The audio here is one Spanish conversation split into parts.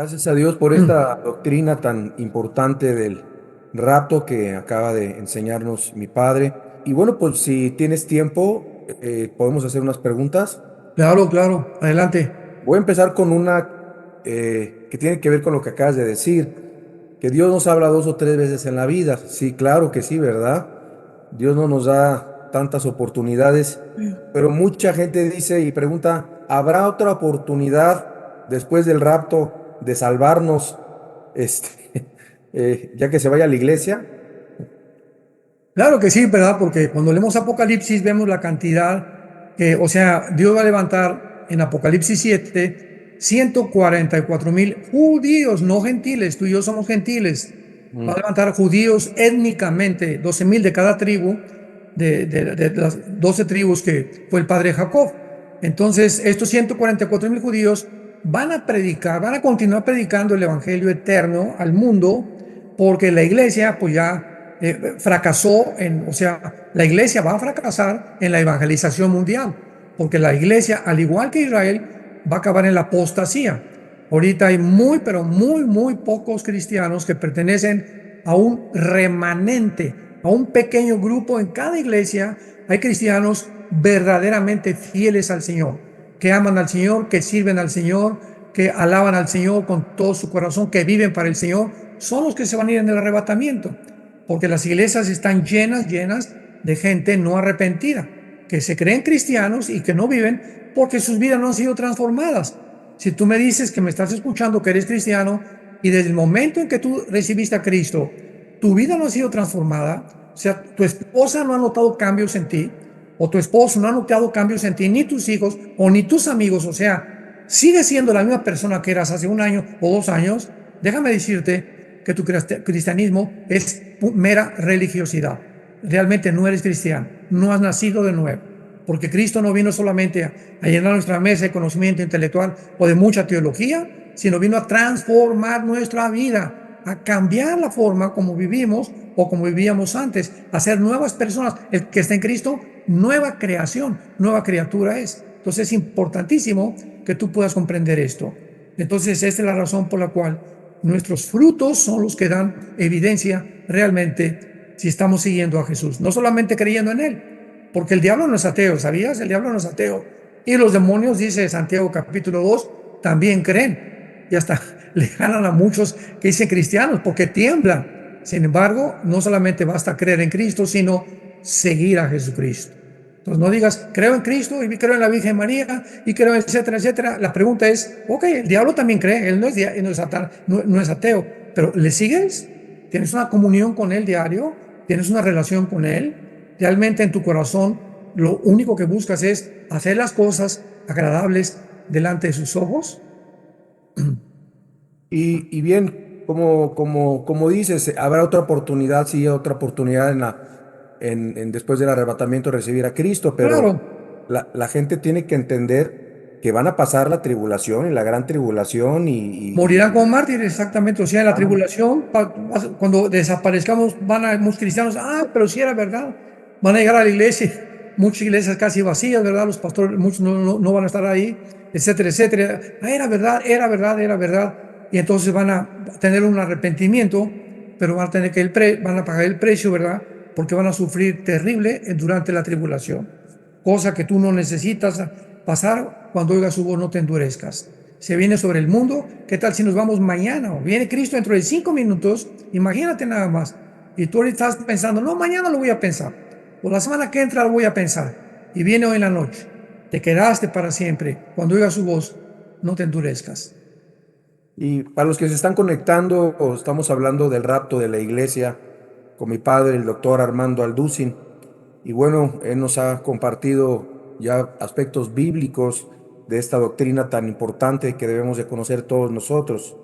Gracias a Dios por esta doctrina tan importante del rapto que acaba de enseñarnos mi padre. Y bueno, pues si tienes tiempo, podemos hacer unas preguntas. Claro, claro, adelante. Voy a empezar con una que tiene que ver con lo que acabas de decir, que Dios nos habla dos o tres veces en la vida. Sí, claro que sí, ¿verdad? Dios no nos da tantas oportunidades, pero mucha gente dice y pregunta, ¿habrá otra oportunidad después del rapto de salvarnos, este, ya que se vaya a la iglesia? Claro que sí, ¿verdad? Porque cuando leemos Apocalipsis vemos la cantidad que, o sea, Dios va a levantar en Apocalipsis 7 144,000 judíos, no gentiles, tú y yo somos gentiles. Va a Mm. levantar judíos étnicamente, 12,000 de cada tribu, de las 12 tribus que fue el padre Jacob. Entonces, estos 144,000 judíos van a predicar, van a continuar predicando el evangelio eterno al mundo, porque la iglesia, pues ya fracasó o sea, la iglesia va a fracasar en la evangelización mundial, porque la iglesia, al igual que Israel, va a acabar en la apostasía. Ahorita hay muy, pero muy, muy pocos cristianos que pertenecen a un remanente, a un pequeño grupo en cada iglesia. Hay cristianos verdaderamente fieles al Señor, que aman al Señor, que sirven al Señor, que alaban al Señor con todo su corazón, que viven para el Señor. Son los que se van a ir en el arrebatamiento, porque las iglesias están llenas, llenas de gente no arrepentida, que se creen cristianos y que no viven porque sus vidas no han sido transformadas. Si tú me dices que me estás escuchando, que eres cristiano, y desde el momento en que tú recibiste a Cristo, tu vida no ha sido transformada, o sea, tu esposa no ha notado cambios en ti, o tu esposo no ha notado cambios en ti, ni tus hijos, o ni tus amigos, o sea, sigues siendo la misma persona que eras hace un año o 2 años, déjame decirte que tu cristianismo es mera religiosidad. Realmente no eres cristiano, no has nacido de nuevo, porque Cristo no vino solamente a llenar nuestra mesa de conocimiento intelectual o de mucha teología, sino vino a transformar nuestra vida, a cambiar la forma como vivimos o como vivíamos antes, a ser nuevas personas. El que está en Cristo, nueva creación, nueva criatura es. Entonces es importantísimo que tú puedas comprender esto. Entonces esta es la razón por la cual nuestros frutos son los que dan evidencia realmente si estamos siguiendo a Jesús, no solamente creyendo en Él, porque el diablo no es ateo, ¿sabías? El diablo no es ateo. Y los demonios, dice Santiago capítulo 2, también creen. Y hasta le ganan a muchos que dicen cristianos porque tiemblan. Sin embargo, no solamente basta creer en Cristo, sino seguir a Jesucristo. Entonces no digas, creo en Cristo y creo en la Virgen María y creo, etcétera, etcétera. La pregunta es, ok, el diablo también cree, él no es ateo, pero ¿le sigues? ¿Tienes una comunión con él diario? ¿Tienes una relación con él? Realmente en tu corazón lo único que buscas es hacer las cosas agradables delante de sus ojos. Y bien, como dices, habrá otra oportunidad, sí, otra oportunidad después del arrebatamiento de recibir a Cristo, pero Claro, la gente tiene que entender que van a pasar la tribulación y la gran tribulación morirán como mártires, exactamente. O sea, en la ah, tribulación, cuando desaparezcamos, van a muchos cristianos, pero sí era verdad. Van a llegar a la iglesia, muchas iglesias casi vacías, ¿verdad? Los pastores, muchos no van a estar ahí, etcétera, etcétera. Era verdad, era verdad, era verdad. Y entonces van a tener un arrepentimiento, pero van a tener van a pagar el precio, ¿verdad? Porque van a sufrir terrible durante la tribulación. Cosa que tú no necesitas pasar cuando oigas su voz, no te endurezcas. Se viene sobre el mundo. ¿Qué tal si nos vamos mañana? O viene Cristo dentro de 5 minutos. Imagínate nada más. Y tú ahorita estás pensando, no, mañana lo voy a pensar. O la semana que entra lo voy a pensar. Y viene hoy en la noche. Te quedaste para siempre. Cuando oigas su voz, no te endurezcas. y para los que se están conectando, estamos hablando del rapto de la iglesia con mi padre, el doctor Armando Alducin. Y bueno, él nos ha compartido ya aspectos bíblicos de esta doctrina tan importante que debemos de conocer todos nosotros.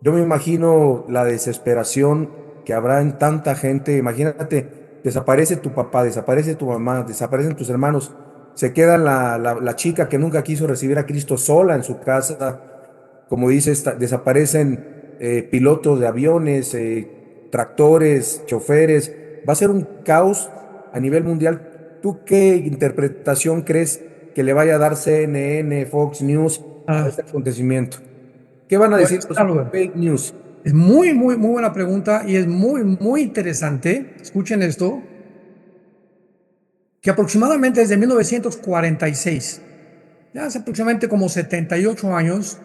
Yo me imagino la desesperación que habrá en tanta gente. Imagínate, desaparece tu papá, desaparece tu mamá, desaparecen tus hermanos. Se queda la chica que nunca quiso recibir a Cristo sola en su casa. Como dices, desaparecen pilotos de aviones, tractores, choferes. Va a ser un caos a nivel mundial. ¿Tú qué interpretación crees que le vaya a dar CNN, Fox News a Ah, este acontecimiento? ¿Qué van a Pues, decir los claro, fake news? es muy, muy, muy buena pregunta y es muy, muy interesante. Escuchen esto, que aproximadamente desde 1946, ya hace aproximadamente como 78 años,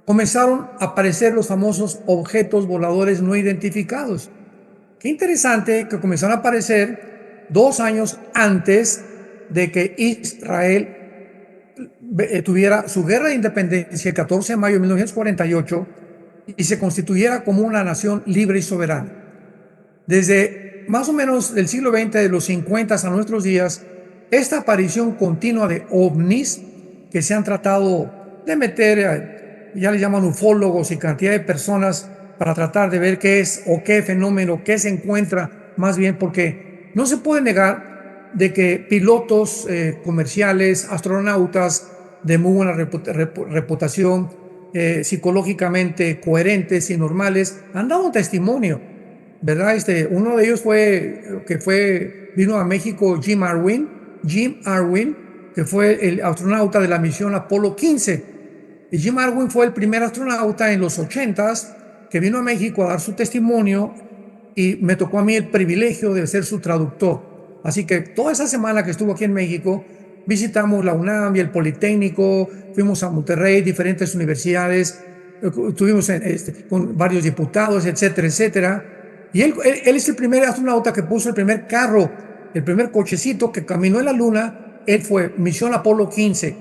comenzaron a aparecer los famosos objetos voladores no identificados. Qué interesante que comenzaron a aparecer 2 años antes de que Israel tuviera su guerra de independencia el 14 de mayo de 1948 y se constituyera como una nación libre y soberana. Desde más o menos del siglo XX, de los 50 a nuestros días, esta aparición continua de ovnis que se han tratado de meter, ya le llaman ufólogos y cantidad de personas para tratar de ver qué es o qué fenómeno, qué se encuentra, más bien porque no se puede negar de que pilotos comerciales, astronautas de muy buena reputación, psicológicamente coherentes y normales, han dado un testimonio, ¿verdad? Uno de ellos vino a México, Jim Arwin, que fue el astronauta de la misión Apolo 15. Y Jim Arwin fue el primer astronauta en los 80s que vino a México a dar su testimonio y me tocó a mí el privilegio de ser su traductor. Así que toda esa semana que estuvo aquí en México, visitamos la UNAM y el Politécnico, fuimos a Monterrey, diferentes universidades, estuvimos con varios diputados, etcétera, etcétera. Y él es el primer astronauta que puso el primer carro, el primer cochecito que caminó en la Luna. Él fue misión Apolo 15.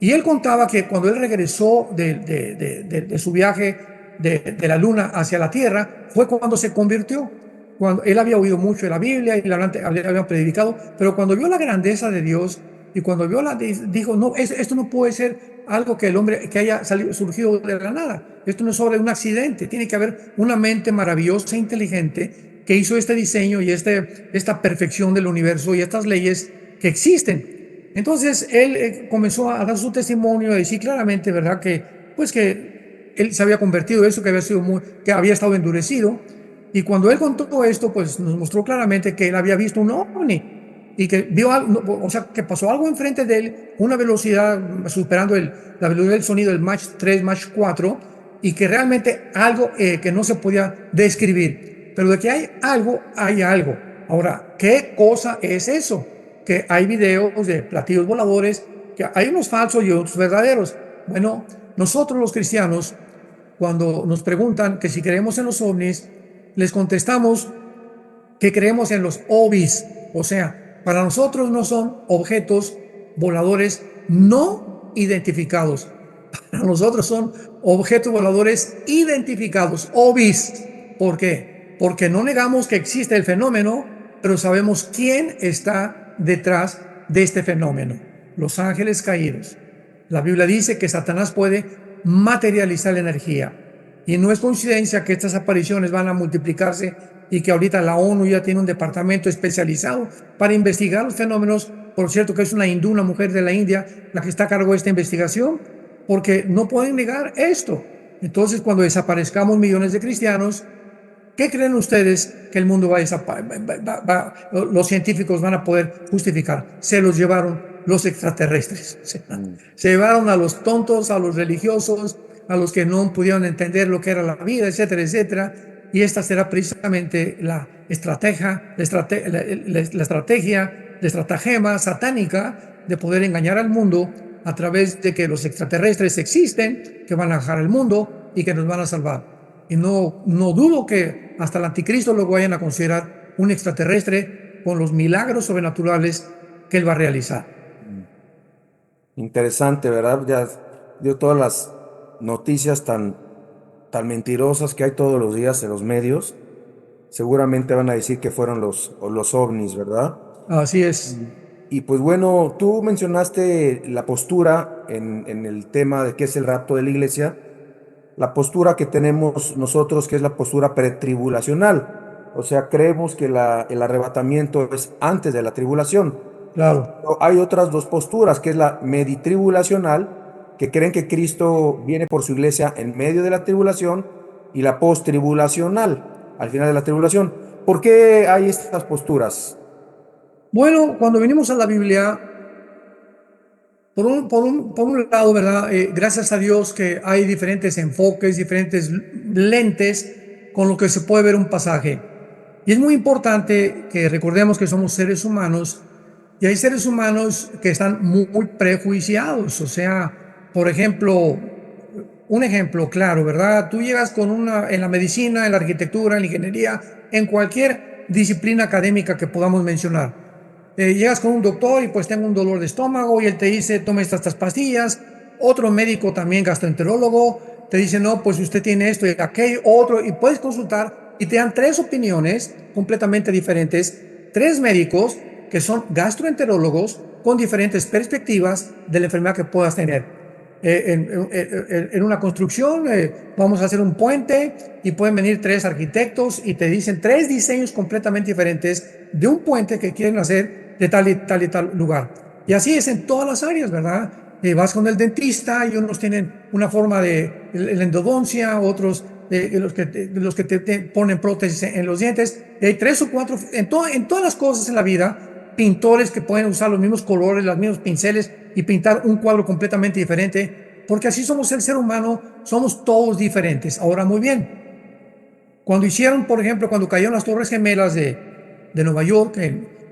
Y él contaba que cuando él regresó de su viaje de la Luna hacia la Tierra, fue cuando se convirtió. Cuando él había oído mucho de la Biblia y la había predicado, pero cuando vio la grandeza de Dios y cuando vio dijo, no, esto no puede ser algo que el hombre que haya surgido de la nada. Esto no es sobre un accidente. Tiene que haber una mente maravillosa e inteligente que hizo este diseño y esta perfección del universo y estas leyes que existen. Entonces él comenzó a dar su testimonio y decir claramente, ¿verdad? Que él se había convertido, eso que había sido que había estado endurecido. Y cuando él contó esto, pues nos mostró claramente que él había visto un ovni y que vio algo, o sea, que pasó algo enfrente de él, una velocidad superando la velocidad del sonido, el Mach 3, Mach 4, y que realmente algo que no se podía describir. Pero de que hay algo, hay algo. Ahora, ¿qué cosa es eso? Que hay videos de platillos voladores, que hay unos falsos y otros verdaderos. Bueno, nosotros los cristianos, cuando nos preguntan que si creemos en los ovnis, les contestamos que creemos en los OVIs. O sea, para nosotros no son objetos voladores no identificados. Para nosotros son objetos voladores identificados, OVIs. ¿Por qué? Porque no negamos que existe el fenómeno, pero sabemos quién está detrás de este fenómeno. Los ángeles caídos. La Biblia dice que Satanás puede materializar la energía. Y no es coincidencia que estas apariciones van a multiplicarse y que ahorita la ONU ya tiene un departamento especializado para investigar los fenómenos. Por cierto, que es una hindú, una mujer de la India, la que está a cargo de esta investigación, porque no pueden negar esto. Entonces, cuando desaparezcamos millones de cristianos, ¿qué creen ustedes que el mundo los científicos van a poder justificar? Se los llevaron los extraterrestres. Se llevaron a los tontos, a los religiosos, a los que no pudieron entender lo que era la vida, etcétera, etcétera. Y esta será precisamente la estratagema satánica de poder engañar al mundo a través de que los extraterrestres existen, que van a bajar al mundo y que nos van a salvar. Y no dudo que hasta el anticristo lo vayan a considerar un extraterrestre con los milagros sobrenaturales que él va a realizar. Interesante, ¿verdad? Ya dio todas las noticias tan mentirosas que hay todos los días en los medios. Seguramente van a decir que fueron los ovnis, ¿verdad? Así es. Y pues bueno, tú mencionaste la postura en el tema de qué es el rapto de la iglesia, la postura que tenemos nosotros, que es la postura pretribulacional. O sea, creemos que el arrebatamiento es antes de la tribulación. Claro. Pero hay otras dos posturas, que es la meditribulacional, que creen que Cristo viene por su iglesia en medio de la tribulación, y la postribulacional, al final de la tribulación. ¿Por qué hay estas posturas? Bueno, cuando venimos a la Biblia, Por un lado, ¿verdad? Gracias a Dios que hay diferentes enfoques, diferentes lentes con lo que se puede ver un pasaje. Y es muy importante que recordemos que somos seres humanos y hay seres humanos que están muy prejuiciados. O sea, por ejemplo, un ejemplo claro, ¿verdad? Tú llegas con en la medicina, en la arquitectura, en la ingeniería, en cualquier disciplina académica que podamos mencionar. Llegas con un doctor y pues tengo un dolor de estómago y él te dice, tome estas pastillas. Otro médico también gastroenterólogo te dice, no, pues usted tiene esto y aquello, otro, y puedes consultar y te dan tres opiniones completamente diferentes, tres médicos que son gastroenterólogos con diferentes perspectivas de la enfermedad que puedas tener. En una construcción, vamos a hacer un puente y pueden venir tres arquitectos y te dicen tres diseños completamente diferentes de un puente que quieren hacer de tal y tal y tal lugar. Y así es en todas las áreas, ¿verdad? Vas con el dentista y unos tienen una forma de la endodoncia, otros los que te ponen prótesis en los dientes. Y hay tres o cuatro, en todas las cosas en la vida, pintores que pueden usar los mismos colores, los mismos pinceles y pintar un cuadro completamente diferente, porque así somos el ser humano, somos todos diferentes. Ahora, muy bien, cuando hicieron, por ejemplo, cuando cayeron las Torres Gemelas de Nueva York,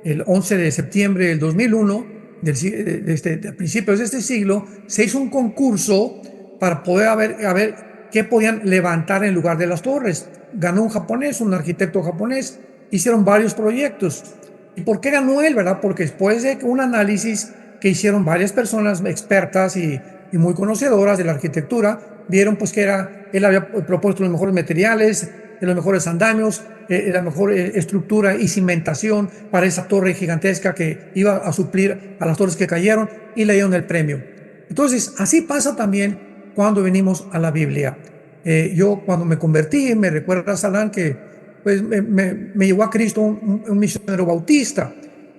el 11 de septiembre del 2001, de principios de este siglo, se hizo un concurso para poder a ver qué podían levantar en lugar de las torres. Ganó un japonés, un arquitecto japonés, hicieron varios proyectos. ¿Y por qué ganó él, verdad? Porque después de un análisis que hicieron varias personas expertas y muy conocedoras de la arquitectura, vieron pues que él había propuesto los mejores materiales, los mejores andamios, la mejor estructura y cimentación para esa torre gigantesca que iba a suplir a las torres que cayeron, y le dieron el premio. Entonces, así pasa también cuando venimos a la Biblia. Yo cuando me convertí, me recuerda Salán que pues, me llevó a Cristo un misionero bautista.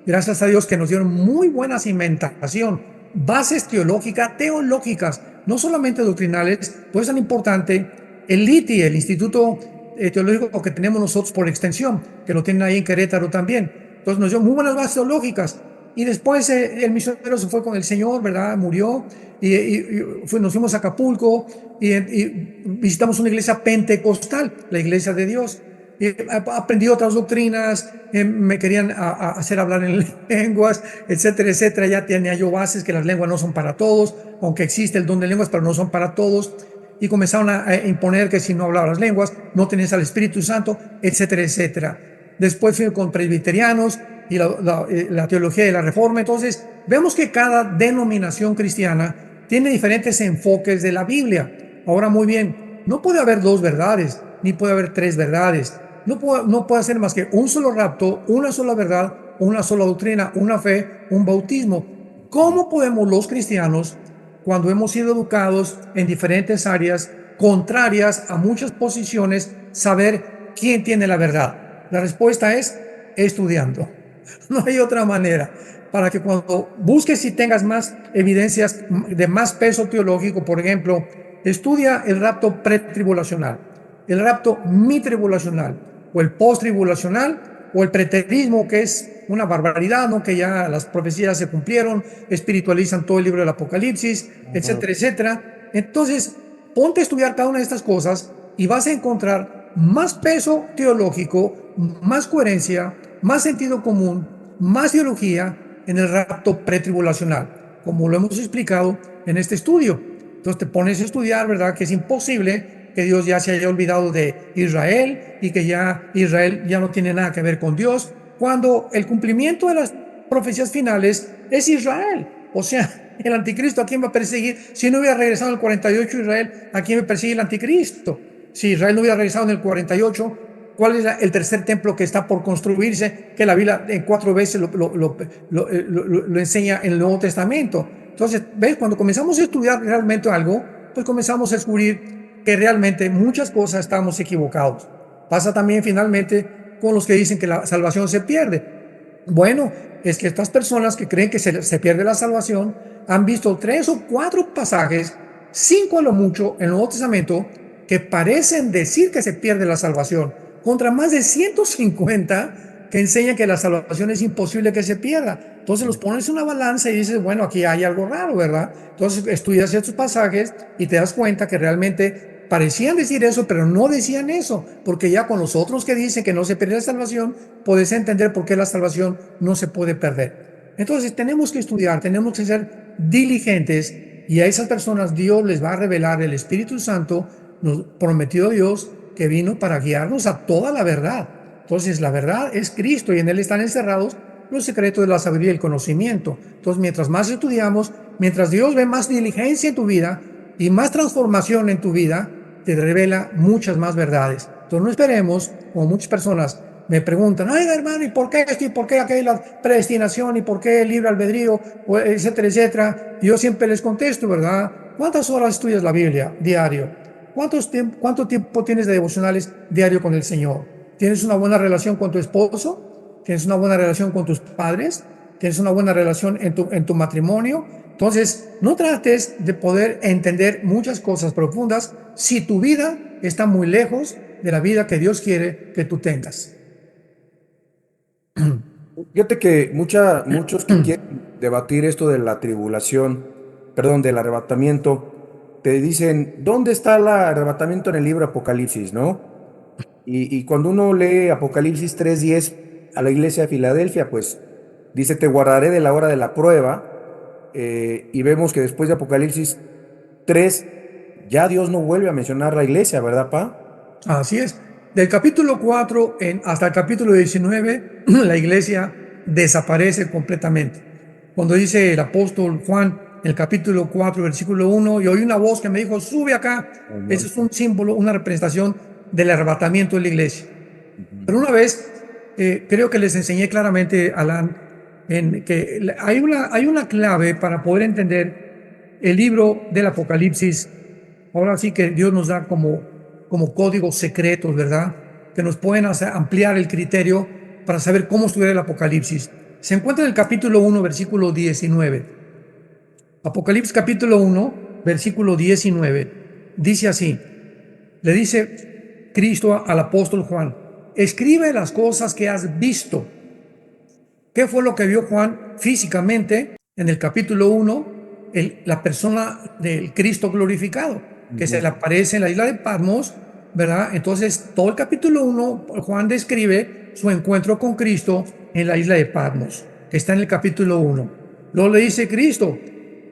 Gracias a Dios que nos dieron muy buena cimentación, bases teológicas, no solamente doctrinales. Por eso es tan importante el ITI, el Instituto Teológico que tenemos nosotros por extensión, que lo tienen ahí en Querétaro también. Entonces nos dio muy buenas bases teológicas. Y después el misionero se fue con el Señor, ¿verdad? Murió nos fuimos a Acapulco y visitamos una iglesia pentecostal, la iglesia de Dios. Aprendí otras doctrinas, me querían hacer hablar en lenguas, etcétera, etcétera. Ya tenía yo bases que las lenguas no son para todos, aunque existe el don de lenguas, pero no son para todos. Y comenzaron a imponer que si no hablabas las lenguas, no tenías al Espíritu Santo, etcétera, etcétera. Después fui con presbiterianos y la teología de la Reforma. Entonces, vemos que cada denominación cristiana tiene diferentes enfoques de la Biblia. Ahora, muy bien, no puede haber dos verdades, ni puede haber tres verdades. No puede ser más que un solo rapto, una sola verdad, una sola doctrina, una fe, un bautismo. ¿Cómo podemos los cristianos, cuando hemos sido educados en diferentes áreas contrarias a muchas posiciones, saber quién tiene la verdad? La respuesta es estudiando. No hay otra manera. Para que cuando busques y tengas más evidencias de más peso teológico, por ejemplo, estudia el rapto pretribulacional, el rapto mitribulacional, o el post-tribulacional, o el preterismo, que es una barbaridad, ¿no? Que ya las profecías se cumplieron, espiritualizan todo el libro del Apocalipsis, etcétera, etcétera. Entonces, ponte a estudiar cada una de estas cosas y vas a encontrar más peso teológico, más coherencia, más sentido común, más teología en el rapto pretribulacional, como lo hemos explicado en este estudio. Entonces te pones a estudiar, ¿verdad? Que es imposible que Dios ya se haya olvidado de Israel y que ya Israel ya no tiene nada que ver con Dios, cuando el cumplimiento de las profecías finales es Israel. O sea, el anticristo, ¿a quién va a perseguir? Si no hubiera regresado en el 48 Israel, ¿a quién me persigue el anticristo? Si Israel no hubiera regresado en el 48, ¿cuál es el tercer templo que está por construirse? Que la Biblia en 4 veces lo enseña en el Nuevo Testamento. Entonces, ¿ves? Cuando comenzamos a estudiar realmente algo, pues comenzamos a descubrir que realmente muchas cosas estamos equivocados. Pasa también finalmente con los que dicen que la salvación se pierde. Bueno, es que estas personas que creen que se pierde la salvación han visto 3 o 4 pasajes, 5 a lo mucho, en el Nuevo Testamento, que parecen decir que se pierde la salvación, contra más de 150 que enseñan que la salvación es imposible que se pierda. Entonces los pones en una balanza y dices, bueno, aquí hay algo raro, ¿verdad? Entonces estudias estos pasajes y te das cuenta que realmente parecían decir eso, pero no decían eso, porque ya con los otros que dicen que no se pierde la salvación, puedes entender por qué la salvación no se puede perder. Entonces tenemos que estudiar, tenemos que ser diligentes, y a esas personas Dios les va a revelar el Espíritu Santo, nos prometió Dios, que vino para guiarnos a toda la verdad. Entonces la verdad es Cristo y en Él están encerrados los secretos de la sabiduría y el conocimiento. Entonces mientras más estudiamos, mientras Dios ve más diligencia en tu vida y más transformación en tu vida, te revela muchas más verdades. Entonces no esperemos, como muchas personas me preguntan, ay hermano, ¿y por qué esto? ¿Y por qué aquella predestinación? ¿Y por qué el libre albedrío? Etcétera, etcétera. Y yo siempre les contesto, ¿verdad? ¿Cuántas horas estudias la Biblia diario? ¿Cuánto tiempo tienes de devocionales diario con el Señor? ¿Tienes una buena relación con tu esposo? ¿Tienes una buena relación con tus padres? ¿Tienes una buena relación en tu matrimonio? Entonces, no trates de poder entender muchas cosas profundas si tu vida está muy lejos de la vida que Dios quiere que tú tengas. Fíjate que muchos que quieren debatir esto de la tribulación, perdón, del arrebatamiento, te dicen, ¿dónde está el arrebatamiento en el libro Apocalipsis, no? Y cuando uno lee Apocalipsis 3:10 a la iglesia de Filadelfia, pues dice, te guardaré de la hora de la prueba, y vemos que después de Apocalipsis 3 ya Dios no vuelve a mencionar la iglesia, ¿verdad, pa? Así es. Del capítulo 4 hasta el capítulo 19, la iglesia desaparece completamente. Cuando dice el apóstol Juan, en el capítulo 4, versículo 1, y oí una voz que me dijo, sube acá. Ese Señor. es un símbolo, una representación del arrebatamiento de la iglesia. Ujú. Pero una vez, creo que les enseñé claramente, Alan, en que hay una clave para poder entender el libro del Apocalipsis. Ahora sí que Dios nos da como códigos secretos, ¿verdad? Que nos pueden hacer ampliar el criterio para saber cómo estudiar el Apocalipsis. Se encuentra en el capítulo 1, versículo 19. Apocalipsis capítulo 1, versículo 19. Dice así, le dice Cristo al apóstol Juan, escribe las cosas que has visto. ¿Qué fue lo que vio Juan físicamente en el capítulo 1? La persona del Cristo glorificado, que se Ujú. le aparece en la isla de Patmos, ¿verdad? Entonces, todo el capítulo 1, Juan describe su encuentro con Cristo en la isla de Patmos, que está en el capítulo 1. Luego le dice Cristo,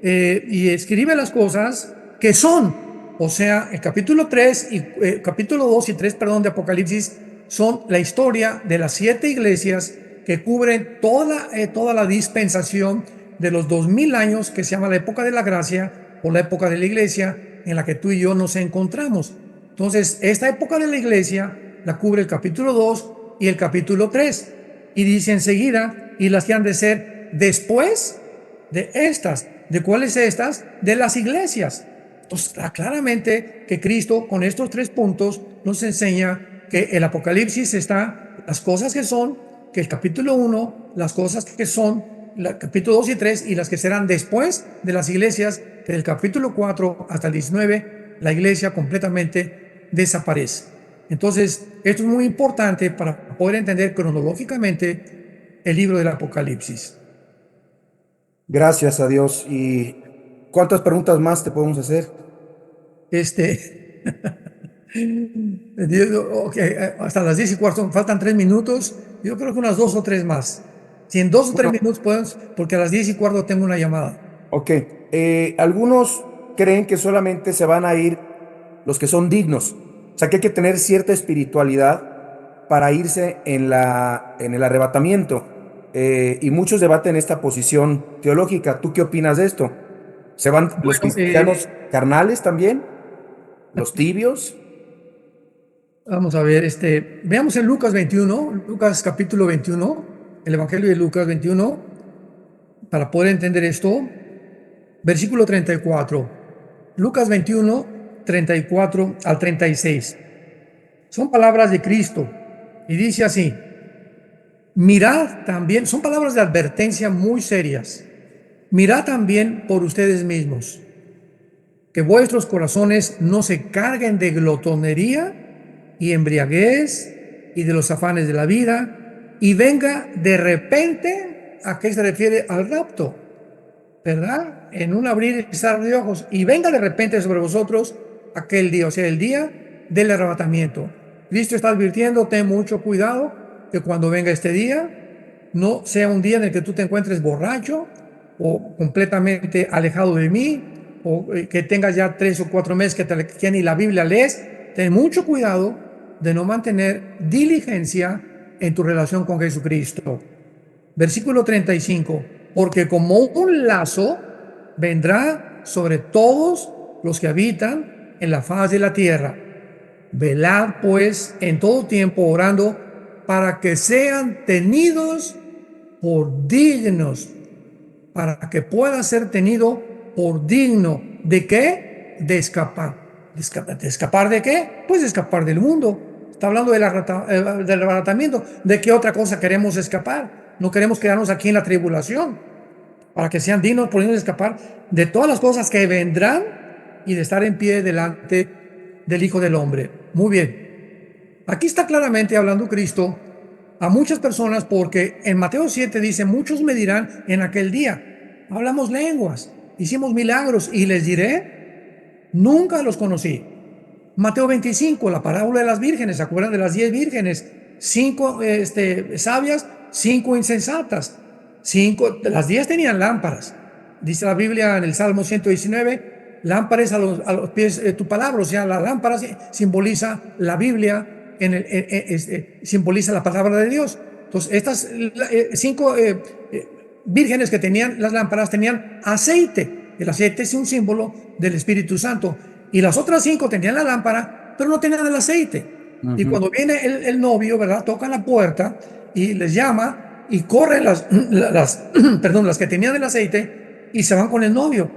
y escribe las cosas que son, o sea, el capítulo 3 y capítulo 2 y 3, perdón, de Apocalipsis son la historia de las 7 iglesias que cubren toda la dispensación de los 2000 años que se llama la época de la gracia o la época de la iglesia en la que tú y yo nos encontramos. Entonces, esta época de la iglesia la cubre el capítulo 2 y el capítulo 3. Y dice enseguida, y las que han de ser después de estas. ¿De cuáles estas? De las iglesias. Entonces, claramente que Cristo con estos 3 puntos nos enseña que el Apocalipsis está las cosas que son, que el capítulo 1, las cosas que son, el capítulo 2 y 3 y las que serán después de las iglesias, que del capítulo 4 hasta el 19, la iglesia completamente desaparece. Entonces, esto es muy importante para poder entender cronológicamente el libro del Apocalipsis. Gracias a Dios. ¿Y cuántas preguntas más te podemos hacer? Este, okay, hasta las 10:15, faltan 3 minutos. Yo creo que unas 2 o 3 más. Si en 2 o 3 Bueno, minutos podemos, porque a las 10:15 tengo una llamada. ok. Algunos creen que solamente se van a ir los que son dignos. O sea, que hay que tener cierta espiritualidad para irse en el arrebatamiento. Y muchos debaten esta posición teológica. ¿Tú qué opinas de esto? ¿Se van los Bueno, cristianos carnales también? ¿Los tibios? vamos a ver, veamos en Lucas 21, Lucas capítulo 21, el Evangelio de Lucas 21, para poder entender esto. Versículo 34. Lucas 21, 34 al 36. Son palabras de Cristo y dice así, mirad también, son palabras de advertencia muy serias, mirad también por ustedes mismos, que vuestros corazones no se carguen de glotonería y embriaguez y de los afanes de la vida y venga de repente. ¿A qué se refiere al rapto? ¿Verdad? En un abrir y cerrar de ojos, y venga de repente sobre vosotros aquel día, o sea, el día del arrebatamiento. Cristo está advirtiendo: ten mucho cuidado que cuando venga este día no sea un día en el que tú te encuentres borracho o completamente alejado de mí, o que tengas ya 3 o 4 meses que ni la Biblia lees. Ten mucho cuidado de no mantener diligencia en tu relación con Jesucristo. Versículo 35: porque como un lazo vendrá sobre todos los que habitan en la faz de la tierra. Velad pues en todo tiempo orando para que sean tenidos por dignos, para que pueda ser tenido por digno. ¿De qué? De escapar. ¿De escapar de qué? Pues de escapar del mundo. Está hablando del arrebatamiento. ¿De qué otra cosa queremos escapar? No queremos quedarnos aquí en la tribulación, para que sean dignos, por escapar de todas las cosas que vendrán y de estar en pie delante del Hijo del Hombre. Muy bien. Aquí está claramente hablando Cristo a muchas personas, porque en Mateo 7 dice: muchos me dirán en aquel día, hablamos lenguas, hicimos milagros, y les diré, nunca los conocí. Mateo 25, la parábola de las vírgenes, ¿se acuerdan de las 10 vírgenes? 5 sabias, 5 insensatas. Las 10 tenían lámparas. Dice la Biblia en el Salmo 119, lámparas a los pies tu palabra. O sea, la lámpara simboliza la Biblia, simboliza la palabra de Dios. Entonces, estas 5 vírgenes que tenían las lámparas tenían aceite. El aceite es un símbolo del Espíritu Santo. Y las otras 5 tenían la lámpara, pero no tenían el aceite. Y cuando viene el novio, ¿verdad? Toca la puerta y les llama, y corren perdón, las que tenían el aceite y se van con el novio.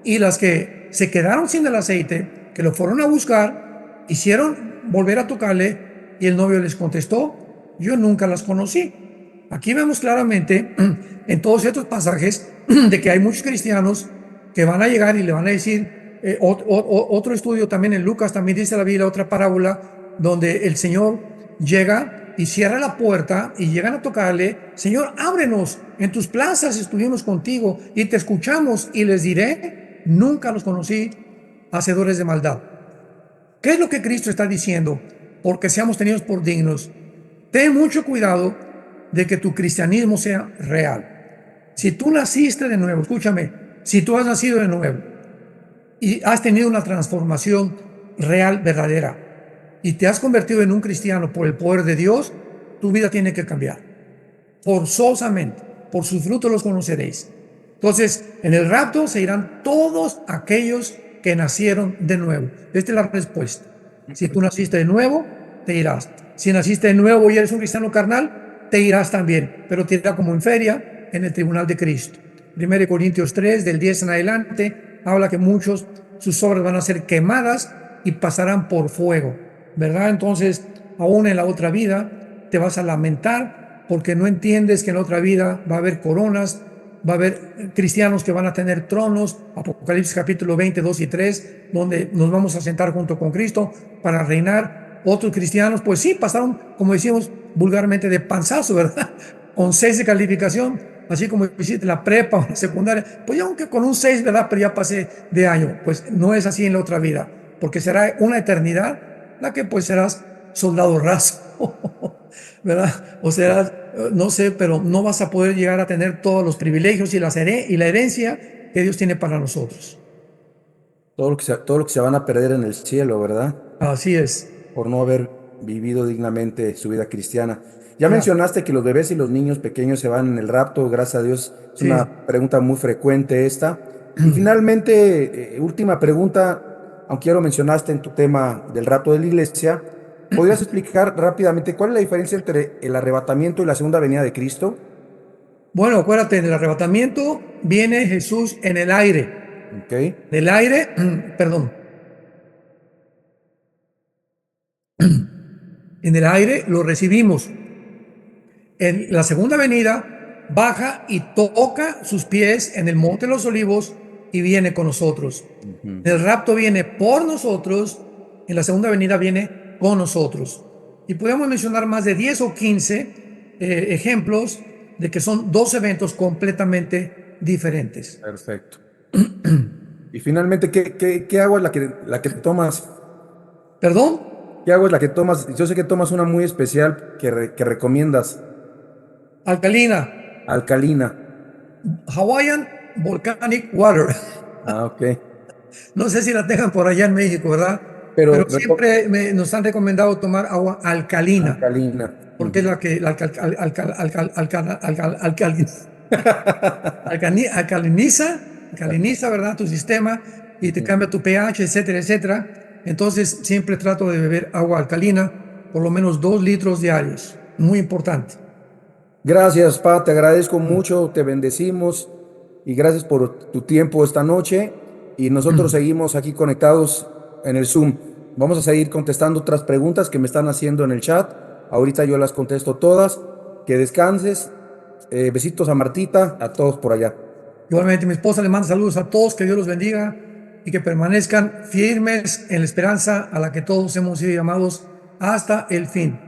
Y las que se quedaron sin el aceite, que lo fueron a buscar, hicieron volver a tocarle, y el novio les contestó: yo nunca las conocí. Aquí vemos claramente en todos estos pasajes de que hay muchos cristianos que van a llegar y le van a decir. Otro estudio también en Lucas, también dice la Biblia, otra parábola, donde el Señor llega y cierra la puerta y llegan a tocarle: Señor, ábrenos, en tus plazas estuvimos contigo y te escuchamos. Y les diré, nunca los conocí, hacedores de maldad. ¿Qué es lo que Cristo está diciendo? Porque seamos tenidos por dignos. Ten mucho cuidado de que tu cristianismo sea real. Si tú naciste de nuevo, escúchame, si tú has nacido de nuevo y has tenido una transformación real, verdadera, y te has convertido en un cristiano por el poder de Dios, tu vida tiene que cambiar. Forzosamente, por sus frutos los conoceréis. Entonces, en el rapto se irán todos aquellos que nacieron de nuevo. Esta es la respuesta. Si tú naciste de nuevo, te irás. Si naciste de nuevo y eres un cristiano carnal, te irás también, pero te irá como en feria en el tribunal de Cristo. 1 Corintios 3, del 10 en adelante, habla que muchos, sus obras van a ser quemadas y pasarán por fuego, ¿verdad? Entonces, aún en la otra vida te vas a lamentar porque no entiendes que en la otra vida va a haber coronas, va a haber cristianos que van a tener tronos. Apocalipsis capítulo 20, 2 y 3, donde nos vamos a sentar junto con Cristo para reinar. Otros cristianos, pues sí, pasaron, como decimos vulgarmente, de panzazo, ¿verdad? Con 6 de calificación, así como hiciste la prepa o la secundaria, pues ya aunque con un 6, ¿verdad? Pero ya pasé de año. Pues no es así en la otra vida, porque será una eternidad la que pues serás soldado raso, ¿verdad? O serás, no sé, pero no vas a poder llegar a tener todos los privilegios y la herencia que Dios tiene para nosotros. Todo lo que se van a perder en el cielo, ¿verdad? Así es. Por no haber vivido dignamente su vida cristiana. Ya Ya. mencionaste que los bebés y los niños pequeños se van en el rapto, gracias a Dios. Es Sí. una pregunta muy frecuente esta. Y finalmente, última pregunta, aunque ya lo mencionaste en tu tema del rapto de la iglesia, ¿podrías explicar rápidamente cuál es la diferencia entre el arrebatamiento y la segunda venida de Cristo? Bueno, acuérdate, en el arrebatamiento viene Jesús en el aire. Ok. En el aire, perdón, en el aire lo recibimos. En la segunda venida baja y toca sus pies en el monte de los olivos y viene con nosotros. Ujú. En el rapto viene por nosotros, en la segunda venida viene con nosotros. Y podemos mencionar más de 10 o 15 ejemplos de que son dos eventos completamente diferentes. Perfecto. Y finalmente, ¿qué agua es la que tomas? ¿Perdón? ¿Qué agua es la que tomas? Yo sé que tomas una muy especial que recomiendas, Alcalina, alcalina. Hawaiian Volcanic Water. Ah, ok. No sé si la tengan por allá en México, ¿verdad? Pero Pero siempre nos han recomendado tomar agua alcalina, alcalina. porque es Ujú. la que la alcaliniza, ¿verdad? Tu sistema y te Ujú. cambia tu pH, etcétera, etcétera. Entonces siempre trato de beber agua alcalina, por lo menos 2 litros diarios. Muy importante. Gracias, Pa, te agradezco mucho, te bendecimos y gracias por tu tiempo esta noche. Y nosotros seguimos aquí conectados en el Zoom. Vamos a seguir contestando otras preguntas que me están haciendo en el chat. Ahorita yo las contesto todas. Que descanses. Besitos a Martita, a todos por allá. Igualmente, mi esposa le manda saludos a todos, que Dios los bendiga y que permanezcan firmes en la esperanza a la que todos hemos sido llamados hasta el fin,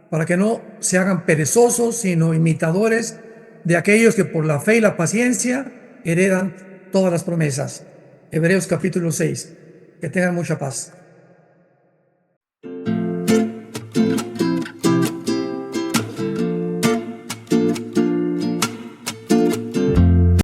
para que no se hagan perezosos, sino imitadores de aquellos que por la fe y la paciencia heredan todas las promesas. Hebreos capítulo 6. Que tengan mucha paz.